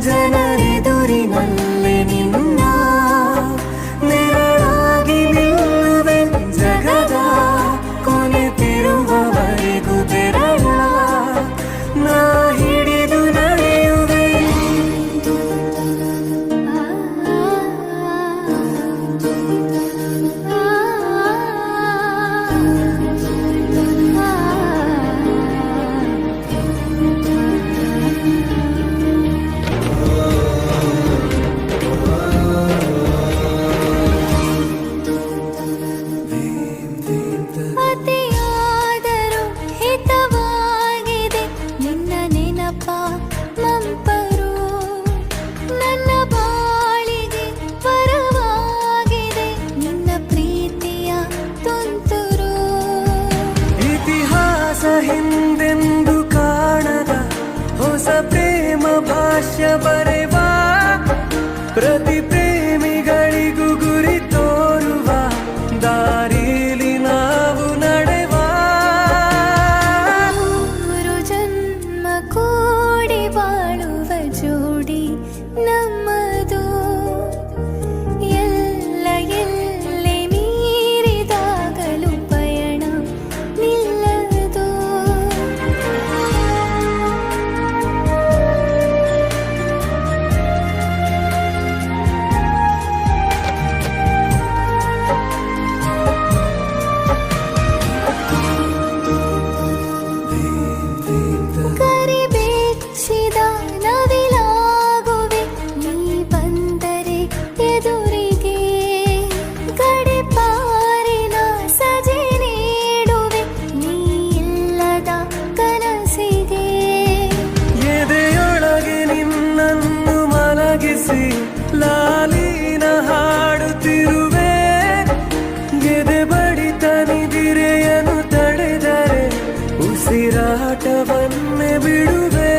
ಜನರೆದುರಿನಲ್ಲಿ ನಿನ್ನ ನೆರಳಾಗಿ ನಿಲ್ಲುವೆ ಜಗದ ಕೊನೆತಿರುವವರೆಗೂ ಬೆರಳ ನಾ ಹಿಡಿದು ನಡೆಯುವೆ. ಅತಿಯಾದರೂ ಹಿತವಾಗಿದೆ ನಿನ್ನ ನೆನಪ ಮಂಪರು, ನನ್ನ ಬಾಳಿಗೆ ವರವಾಗಿದೆ ನಿನ್ನ ಪ್ರೀತಿಯ ತುಂತುರು. ಇತಿಹಾಸ ಹಿಂದೆಂದು ಕಾಣದ ಹೊಸ ಪ್ರೇಮ ಭಾಷ್ಯ ಬರೆವ ಪ್ರತಿ ಪ್ರೇಮಿಗಳಿಗೂ ಗುರಿ ತೋರುವ ದಾರಿಲಿ ನಾವು ನಡೆವ. ಮೂರು ಜನ್ಮ ಕೂಡಿ ಬಾಳುವ ಜೋಡಿ ನಮ್ಮದು, ಎಲ್ಲ ಎಲ್ಲೆ ಮೀರಿದಾಗಲೂ ಪಯಣ ನಿಲ್ಲದು. ಕರಿಬೆಚ್ಚಿದ ನವಿಲಾಗುವೆ ನೀ ಬಂದರೆ ಎದುರಿಗೆ, ಗಡಿಪಾರಿನ ಸಜೆ ನೀಡುವೆ ನೀ ಇಲ್ಲದ ಕನಸಿಗೆ. ಎದೆಯೊಳಗೆ ನಿನ್ನನ್ನು ಮಲಗಿಸಿ ಲಾಲಿನ ಹಾಡುತ್ತಿರುವೆ. ಎದೆ ಬಡಿತ ನಿದಿರೆಯನ್ನು ತಡೆದರೆ ಉಸಿರಾಟವನ್ನೇ ಬಿಡುವೆ.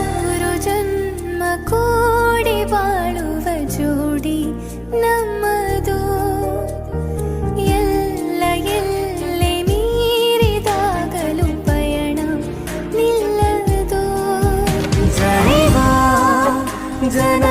ಮೂರು ಜನ್ಮ ಕೂಡಿ ಬಾಳುವ ಜೋಡಿ ನಮ್ಮದು, ಎಲ್ಲ ಎಲ್ಲೆ ಮೀರಿದಾಗಲೂ ಪಯಣ ನಿಲ್ಲದು. ಜನ